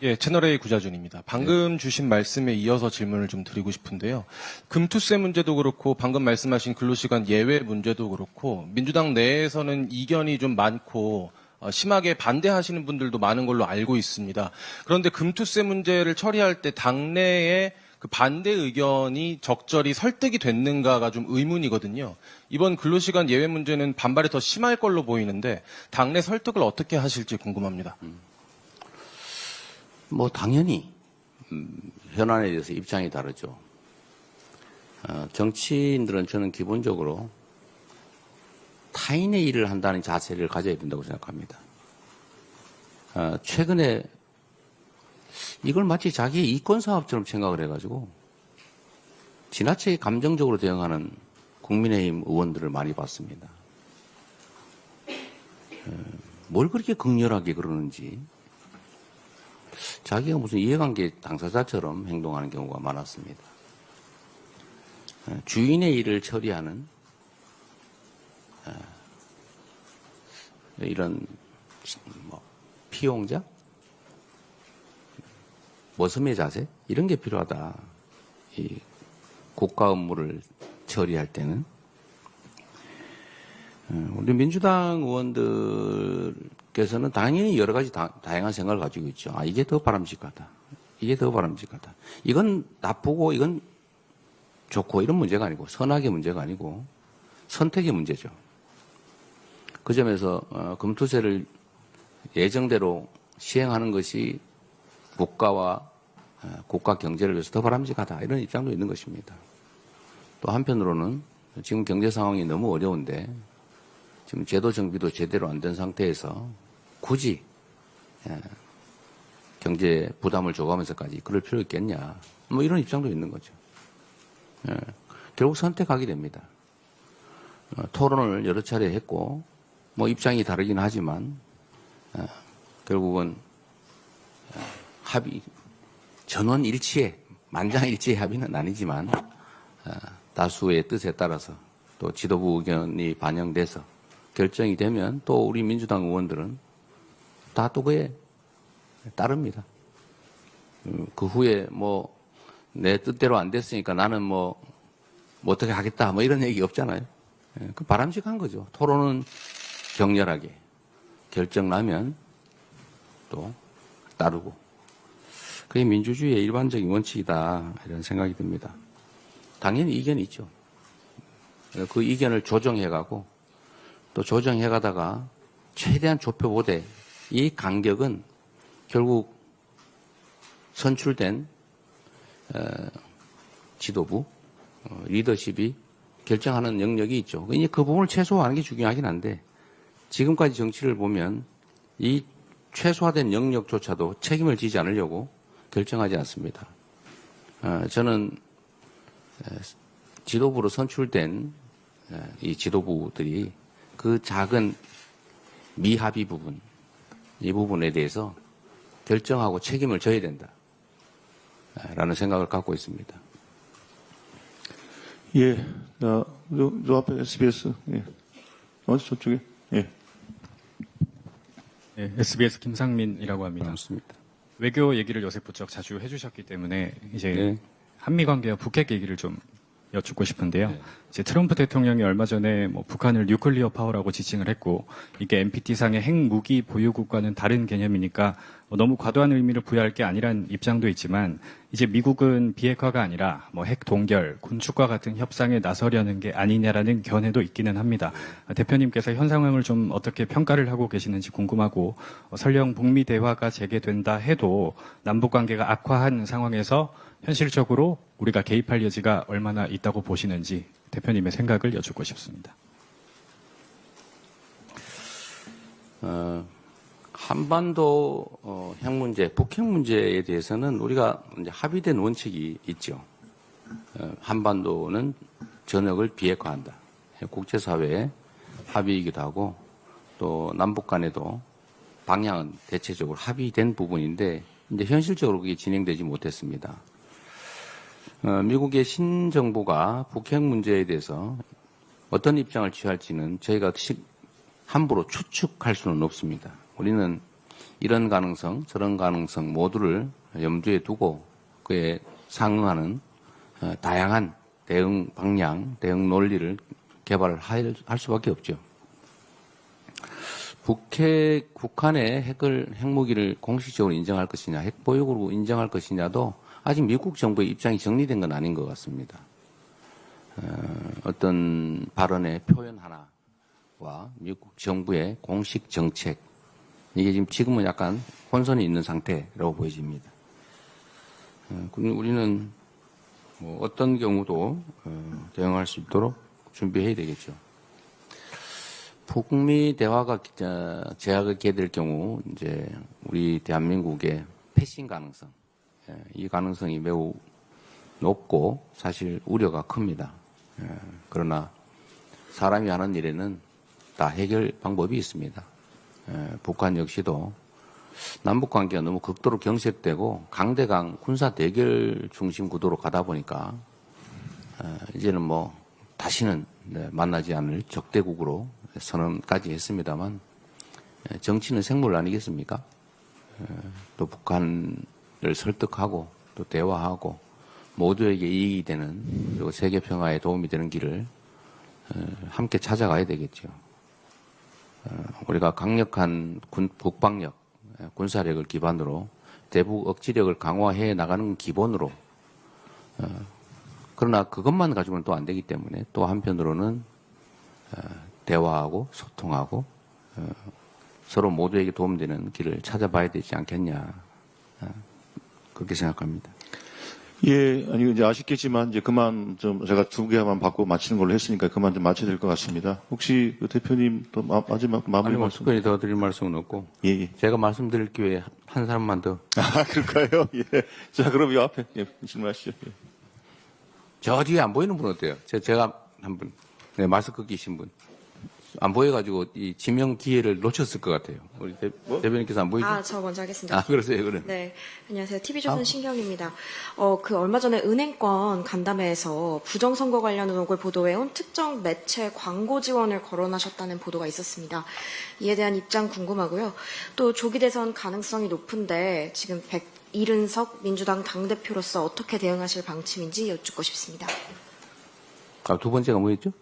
예, 채널A 구자준입니다. 방금 주신 말씀에 이어서 질문을 좀 드리고 싶은데요. 금투세 문제도 그렇고 방금 말씀하신 근로시간 예외 문제도 그렇고 민주당 내에서는 이견이 좀 많고 심하게 반대하시는 분들도 많은 걸로 알고 있습니다. 그런데 금투세 문제를 처리할 때 당내에 그 반대 의견이 적절히 설득이 됐는가가 좀 의문이거든요. 이번 근로시간 예외 문제는 반발이 더 심할 걸로 보이는데 당내 설득을 어떻게 하실지 궁금합니다. 뭐 당연히 현안에 대해서 입장이 다르죠. 정치인들은 저는 기본적으로 타인의 일을 한다는 자세를 가져야 된다고 생각합니다. 최근에 이걸 마치 자기의 이권 사업처럼 생각을 해가지고 지나치게 감정적으로 대응하는 국민의힘 의원들을 많이 봤습니다. 뭘 그렇게 극렬하게 그러는지 자기가 무슨 이해관계 당사자처럼 행동하는 경우가 많았습니다. 주인의 일을 처리하는 이런 피용자? 모섬의 자세? 이런 게 필요하다. 이 국가 업무를 처리할 때는. 우리 민주당 의원들께서는 당연히 여러 가지 다양한 생각을 가지고 있죠. 이게 더 바람직하다. 이게 더 바람직하다. 이건 나쁘고 이건 좋고 이런 문제가 아니고 선악의 문제가 아니고 선택의 문제죠. 그 점에서 금투세를 예정대로 시행하는 것이 국가와 국가 경제를 위해서 더 바람직하다 이런 입장도 있는 것입니다. 또 한편으로는 지금 경제 상황이 너무 어려운데 지금 제도 정비도 제대로 안 된 상태에서 굳이 경제 부담을 줘가면서까지 그럴 필요 있겠냐 뭐 이런 입장도 있는 거죠. 결국 선택하게 됩니다. 토론을 여러 차례 했고 뭐 입장이 다르긴 하지만 결국은 합의 전원 일치의 만장일치의 합의는 아니지만 다수의 뜻에 따라서 또 지도부 의견이 반영돼서 결정이 되면 또 우리 민주당 의원들은 다 또 그에 따릅니다. 그 후에 뭐 내 뜻대로 안 됐으니까 나는 뭐 어떻게 하겠다 뭐 이런 얘기 없잖아요. 그 바람직한 거죠. 토론은 격렬하게 결정 나면 또 따르고 그게 민주주의의 일반적인 원칙이다 이런 생각이 듭니다. 당연히 이견이 있죠. 그 이견을 조정해가고 또 조정해가다가 최대한 좁혀보되 이 간격은 결국 선출된 지도부, 리더십이 결정하는 영역이 있죠. 이제 그 부분을 최소화하는 게 중요하긴 한데 지금까지 정치를 보면 이 최소화된 영역조차도 책임을 지지 않으려고 결정하지 않습니다. 저는 지도부로 선출된 이 지도부들이 그 작은 미합의 부분, 이 부분에 대해서 결정하고 책임을 져야 된다. 라는 생각을 갖고 있습니다. 예, 저 앞에 SBS, 예. 저쪽에, 예. 네, SBS 김상민이라고 합니다. 반갑습니다. 외교 얘기를 요새 부쩍 자주 해주셨기 때문에 이제 네. 한미 관계와 북핵 얘기를 좀 여쭙고 싶은데요. 이제 트럼프 대통령이 얼마 전에 뭐 북한을 뉴클리어 파워라고 지칭을 했고 이게 NPT상의 핵무기 보유국과는 다른 개념이니까 너무 과도한 의미를 부여할 게 아니란 입장도 있지만 이제 미국은 비핵화가 아니라 뭐 핵 동결, 군축과 같은 협상에 나서려는 게 아니냐라는 견해도 있기는 합니다. 대표님께서 현 상황을 좀 어떻게 평가를 하고 계시는지 궁금하고 설령 북미 대화가 재개된다 해도 남북 관계가 악화한 상황에서 현실적으로 우리가 개입할 여지가 얼마나 있다고 보시는지 대표님의 생각을 여쭙고 싶습니다. 한반도 핵 문제, 북핵 문제에 대해서는 우리가 이제 합의된 원칙이 있죠. 한반도는 전역을 비핵화한다. 국제사회의 합의이기도 하고 또 남북 간에도 방향은 대체적으로 합의된 부분인데 이제 현실적으로 그게 진행되지 못했습니다. 미국의 신정부가 북핵 문제에 대해서 어떤 입장을 취할지는 저희가 함부로 추측할 수는 없습니다. 우리는 이런 가능성, 저런 가능성 모두를 염두에 두고 그에 상응하는 다양한 대응 방향, 대응 논리를 개발할 수밖에 없죠. 북한의 핵무기를 공식적으로 인정할 것이냐, 핵보유국으로 인정할 것이냐도 아직 미국 정부의 입장이 정리된 건 아닌 것 같습니다. 어떤 발언의 표현 하나와 미국 정부의 공식 정책, 이게 지금은 약간 혼선이 있는 상태라고 보여집니다. 우리는 뭐 어떤 경우도 대응할 수 있도록 준비해야 되겠죠. 북미 대화가 제약이 될 경우 이제 우리 대한민국의 패싱 가능성, 이 가능성이 매우 높고 사실 우려가 큽니다. 그러나 사람이 하는 일에는 다 해결 방법이 있습니다. 북한 역시도 남북 관계가 너무 극도로 경색되고 강대강 군사 대결 중심 구도로 가다 보니까 이제는 뭐 다시는 만나지 않을 적대국으로 선언까지 했습니다만 정치는 생물 아니겠습니까? 또 북한을 설득하고 또 대화하고 모두에게 이익이 되는 그리고 세계 평화에 도움이 되는 길을 함께 찾아가야 되겠죠. 우리가 강력한 국방력, 군사력을 기반으로 대북 억지력을 강화해 나가는 기본으로 그러나 그것만 가지고는 또 안 되기 때문에 또 한편으로는 대화하고 소통하고 서로 모두에게 도움되는 길을 찾아봐야 되지 않겠냐 그렇게 생각합니다. 예, 아니 이제 아쉽겠지만 이제 그만 좀 제가 2개만 받고 마치는 걸로 했으니까 그만 좀 마쳐야 될 것 같습니다. 혹시 그 대표님 또 마지막 마무리 아니, 말씀? 특별히 더 드릴 말씀은 없고 예. 제가 말씀드릴 기회에 한 사람만 더. 아 그럴까요? 예. 자 그럼 이 앞에 질문하시죠. 예. 저 뒤에 안 보이는 분 어때요? 제가 한 분, 네, 마스크 끼신 분. 안 보여가지고 이 지명 기회를 놓쳤을 것 같아요. 우리 대변인께서 안 보이죠? 저 먼저 하겠습니다. 아, 그러세요, 그래. 네. 안녕하세요. TV조선 신경입니다. 얼마 전에 은행권 간담회에서 부정선거 관련 의혹을 보도해온 특정 매체 광고 지원을 거론하셨다는 보도가 있었습니다. 이에 대한 입장 궁금하고요. 또 조기 대선 가능성이 높은데 지금 170석 민주당 당대표로서 어떻게 대응하실 방침인지 여쭙고 싶습니다. 아, 두 번째가 뭐였죠?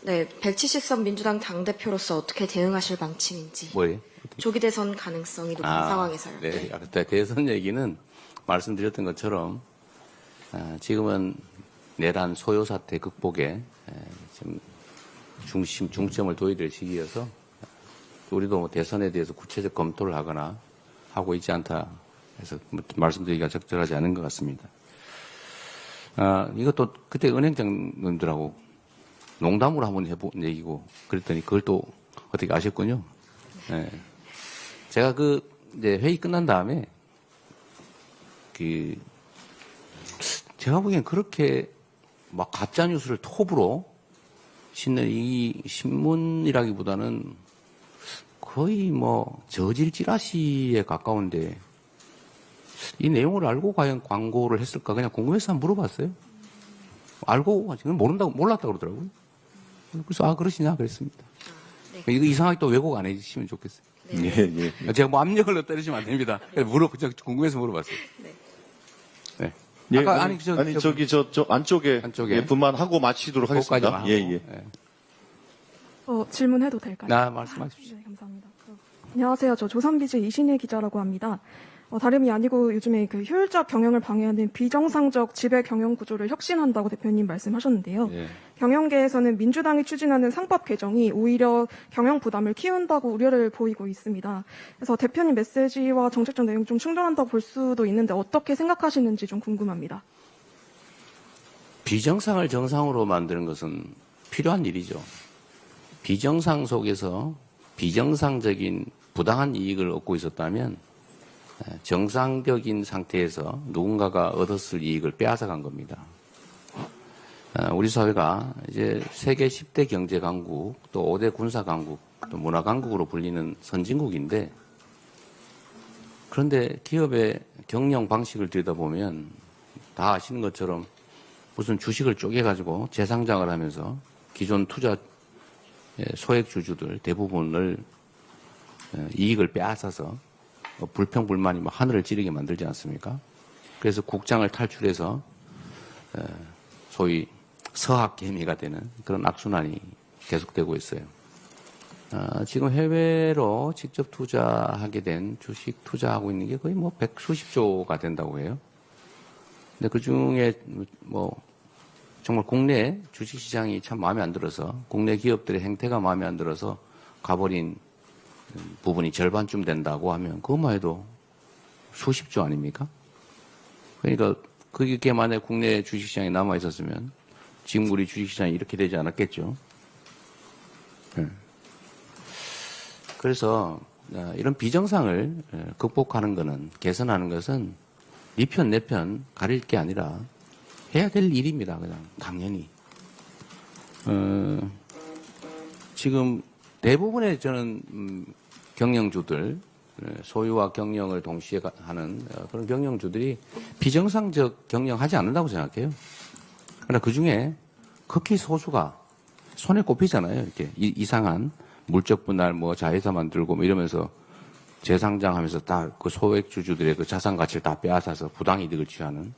네, 170석 민주당 당대표로서 어떻게 대응하실 방침인지. 뭐예요? 조기 대선 가능성이 높은 상황에서요. 네, 그때 대선 얘기는 말씀드렸던 것처럼 지금은 내란 소요 사태 극복에 지금 중점을 둬야 될 시기여서 우리도 뭐 대선에 대해서 구체적 검토를 하거나 하고 있지 않다 해서 말씀드리기가 적절하지 않은 것 같습니다. 이것도 그때 은행장님들하고 농담으로 한번 해본 얘기고 그랬더니 그걸 또 어떻게 아셨군요. 네. 제가 이제 회의 끝난 다음에 제가 보기엔 그렇게 막 가짜 뉴스를 톱으로 싣는 이 신문이라기보다는 거의 뭐 저질 찌라시에 가까운데 이 내용을 알고 과연 광고를 했을까 그냥 궁금해서 한번 물어봤어요. 알고 지금 몰랐다고 그러더라고요. 그래서 그러시냐 그랬습니다. 이거 이상하게 또 왜곡 안 해주시면 좋겠어요. 예. 제가 뭐 압력을 때리시면 안 됩니다. 궁금해서 물어봤어요. 네. 아까, 저기 저 안쪽에 예, 분만하고 마치도록 하겠습니다. 예. 질문해도 될까요? 말씀하십시오. 네, 감사합니다. 안녕하세요. 저 조선비즈 이신혜 기자라고 합니다. 다름이 아니고 요즘에 그 효율적 경영을 방해하는 비정상적 지배 경영 구조를 혁신한다고 대표님 말씀하셨는데요. 경영계에서는 민주당이 추진하는 상법 개정이 오히려 경영 부담을 키운다고 우려를 보이고 있습니다. 그래서 대표님 메시지와 정책적 내용 좀 충돌한다고 볼 수도 있는데 어떻게 생각하시는지 좀 궁금합니다. 비정상을 정상으로 만드는 것은 필요한 일이죠. 비정상 속에서 비정상적인 부당한 이익을 얻고 있었다면 정상적인 상태에서 누군가가 얻었을 이익을 빼앗아간 겁니다. 우리 사회가 이제 세계 10대 경제 강국, 또 5대 군사 강국, 또 문화 강국으로 불리는 선진국인데 그런데 기업의 경영 방식을 들여다보면 다 아시는 것처럼 무슨 주식을 쪼개가지고 재상장을 하면서 기존 투자 소액 주주들 대부분을 이익을 빼앗아서 불평불만이 막 하늘을 찌르게 만들지 않습니까? 그래서 국장을 탈출해서 소위 서학개미가 되는 그런 악순환이 계속되고 있어요. 지금 해외로 직접 투자하게 된 주식 투자하고 있는 게 거의 뭐 백수십조가 된다고 해요. 근데 그 중에 뭐 정말 국내 주식시장이 참 마음에 안 들어서 국내 기업들의 행태가 마음에 안 들어서 가버린 부분이 절반쯤 된다고 하면 그것만 해도 수십조 아닙니까? 그러니까 그게 만약에 국내 주식시장에 남아 있었으면 지금 우리 주식시장이 이렇게 되지 않았겠죠. 그래서 이런 비정상을 극복하는 것은 개선하는 것은 네 편 내 편 가릴 게 아니라 해야 될 일입니다. 그냥 당연히. 지금 대부분의 저는 경영주들 소유와 경영을 동시에 하는 그런 경영주들이 비정상적 경영하지 않는다고 생각해요. 그러나 그 중에 극히 소수가 손에 꼽히잖아요. 이렇게 이상한 물적 분할, 뭐 자회사 만들고 뭐 이러면서 재상장하면서 다 그 소액 주주들의 그 자산 가치를 다 빼앗아서 부당이득을 취하는.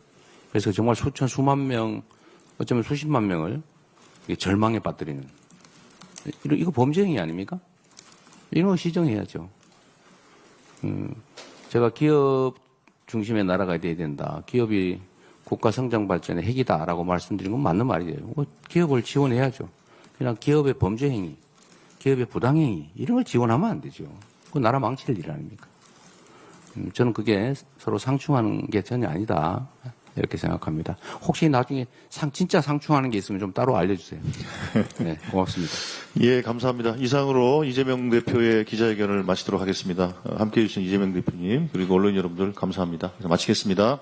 그래서 정말 수만 명, 어쩌면 수십만 명을 절망에 빠뜨리는. 이거 범죄 행위 아닙니까? 이런 거 시정해야죠. 제가 기업 중심의 나라가 돼야 된다. 기업이 국가 성장 발전의 핵이다라고 말씀드린 건 맞는 말이에요. 기업을 지원해야죠. 그냥 기업의 범죄 행위, 기업의 부당 행위 이런 걸 지원하면 안 되죠. 그 나라 망칠 일 아닙니까? 저는 그게 서로 상충하는 게 전혀 아니다. 이렇게 생각합니다. 혹시 나중에 진짜 상충하는 게 있으면 좀 따로 알려주세요. 네, 고맙습니다. 예, 감사합니다. 이상으로 이재명 대표의 기자회견을 마치도록 하겠습니다. 함께해 주신 이재명 대표님 그리고 언론 여러분들 감사합니다. 마치겠습니다.